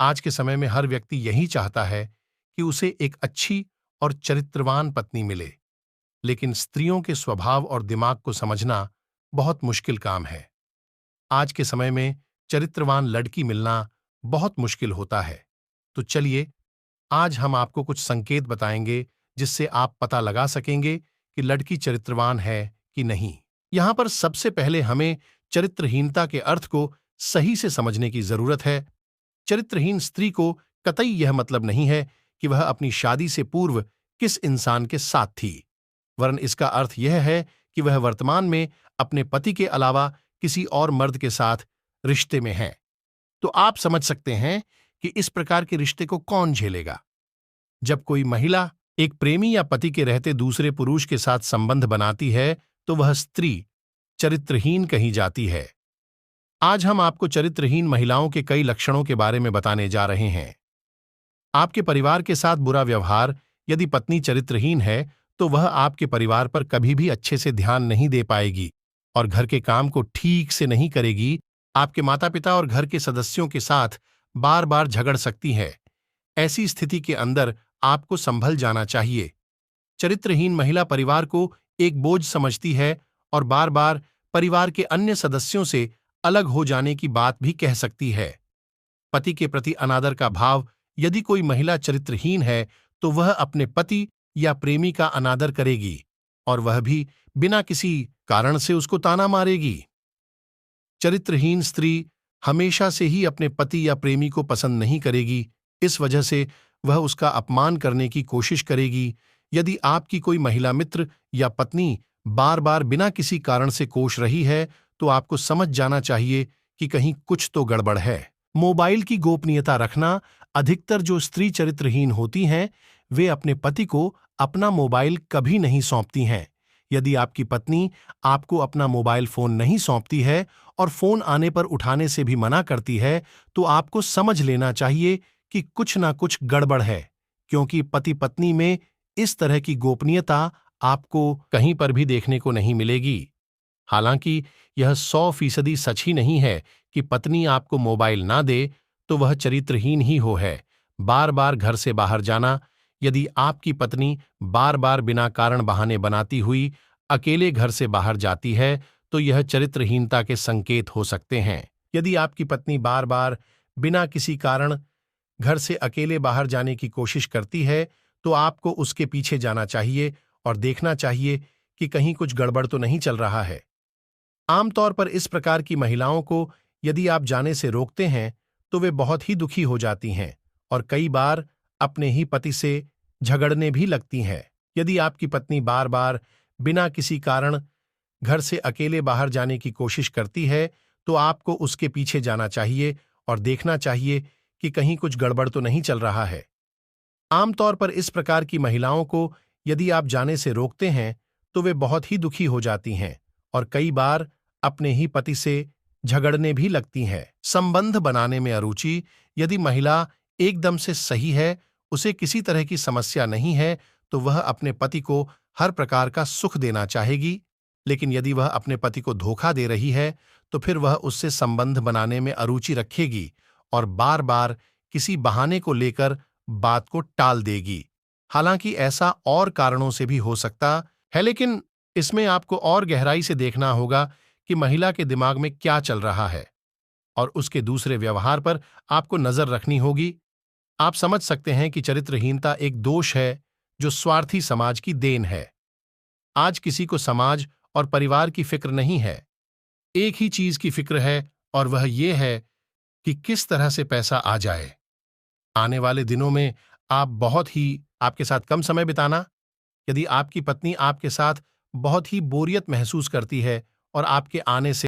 आज के समय में हर व्यक्ति यही चाहता है कि उसे एक अच्छी और चरित्रवान पत्नी मिले, लेकिन स्त्रियों के स्वभाव और दिमाग को समझना बहुत मुश्किल काम है। आज के समय में चरित्रवान लड़की मिलना बहुत मुश्किल होता है। तो चलिए, आज हम आपको कुछ संकेत बताएंगे जिससे आप पता लगा सकेंगे कि लड़की चरित्रवान है कि नहीं। यहां पर सबसे पहले हमें चरित्रहीनता के अर्थ को सही से समझने की जरूरत है। चरित्रहीन स्त्री को कतई यह मतलब नहीं है कि वह अपनी शादी से पूर्व किस इंसान के साथ थी, वरन इसका अर्थ यह है कि वह वर्तमान में अपने पति के अलावा किसी और मर्द के साथ रिश्ते में है। तो आप समझ सकते हैं कि इस प्रकार के रिश्ते को कौन झेलेगा। जब कोई महिला एक प्रेमी या पति के रहते दूसरे पुरुष के साथ संबंध बनाती है, तो वह स्त्री चरित्रहीन कही जाती है। आज हम आपको चरित्रहीन महिलाओं के कई लक्षणों के बारे में बताने जा रहे हैं। आपके परिवार के साथ बुरा व्यवहार। यदि पत्नी चरित्रहीन है, तो वह आपके परिवार पर कभी भी अच्छे से ध्यान नहीं दे पाएगी और घर के काम को ठीक से नहीं करेगी। आपके माता पिता और घर के सदस्यों के साथ बार बार झगड़ सकती है। ऐसी स्थिति के अंदर आपको संभल जाना चाहिए। चरित्रहीन महिला परिवार को एक बोझ समझती है और बार बार परिवार के अन्य सदस्यों से अलग हो जाने की बात भी कह सकती है। पति के प्रति अनादर का भाव। यदि कोई महिला चरित्रहीन है, तो वह अपने पति या प्रेमी का अनादर करेगी और वह भी बिना किसी कारण से उसको ताना मारेगी। चरित्रहीन स्त्री हमेशा से ही अपने पति या प्रेमी को पसंद नहीं करेगी। इस वजह से वह उसका अपमान करने की कोशिश करेगी। यदि आपकी कोई महिला मित्र या पत्नी बार बार बिना किसी कारण से कोस रही है, तो आपको समझ जाना चाहिए कि कहीं कुछ तो गड़बड़ है। मोबाइल की गोपनीयता रखना। अधिकतर जो स्त्री चरित्रहीन होती हैं, वे अपने पति को अपना मोबाइल कभी नहीं सौंपती हैं। यदि आपकी पत्नी आपको अपना मोबाइल फोन नहीं सौंपती है और फोन आने पर उठाने से भी मना करती है, तो आपको समझ लेना चाहिए कि कुछ ना कुछ गड़बड़ है, क्योंकि पति पत्नी में इस तरह की गोपनीयता आपको कहीं पर भी देखने को नहीं मिलेगी। हालांकि यह 100% सच ही नहीं है कि पत्नी आपको मोबाइल ना दे तो वह चरित्रहीन ही है। बार बार घर से बाहर जाना। यदि आपकी पत्नी बार बार बिना कारण बहाने बनाती हुई अकेले घर से बाहर जाती है, तो यह चरित्रहीनता के संकेत हो सकते हैं। यदि आपकी पत्नी बार बार बिना किसी कारण घर से अकेले बाहर जाने की कोशिश करती है, तो आपको उसके पीछे जाना चाहिए और देखना चाहिए कि कहीं कुछ गड़बड़ तो नहीं चल रहा है। आमतौर पर इस प्रकार की महिलाओं को यदि आप जाने से रोकते हैं, तो वे बहुत ही दुखी हो जाती हैं और कई बार अपने ही पति से झगड़ने भी लगती हैं। यदि आपकी पत्नी बार बार बिना किसी कारण घर से अकेले बाहर जाने की कोशिश करती है, तो आपको उसके पीछे जाना चाहिए और देखना चाहिए कि कहीं कुछ गड़बड़ तो नहीं चल रहा है। आमतौर पर इस प्रकार की महिलाओं को यदि आप जाने से रोकते हैं, तो वे बहुत ही दुखी हो जाती हैं और कई बार अपने ही पति से झगड़ने भी लगती हैं। संबंध बनाने में अरुचि। यदि महिला एकदम से सही है, उसे किसी तरह की समस्या नहीं है, तो वह अपने पति को हर प्रकार का सुख देना चाहेगी। लेकिन यदि वह अपने पति को धोखा दे रही है, तो फिर वह उससे संबंध बनाने में अरुचि रखेगी और बार बार किसी बहाने को लेकर बात को टाल देगी। हालांकि ऐसा और कारणों से भी हो सकता है, लेकिन इसमें आपको और गहराई से देखना होगा कि महिला के दिमाग में क्या चल रहा है और उसके दूसरे व्यवहार पर आपको नजर रखनी होगी। आप समझ सकते हैं कि चरित्रहीनता एक दोष है जो स्वार्थी समाज की देन है। आज किसी को समाज और परिवार की फिक्र नहीं है। एक ही चीज की फिक्र है और वह ये है कि किस तरह से पैसा आ जाए। आने वाले दिनों में आप बहुत ही आपके साथ कम समय बिताना। यदि आपकी पत्नी आपके साथ बहुत ही बोरियत महसूस करती है और आपके आने से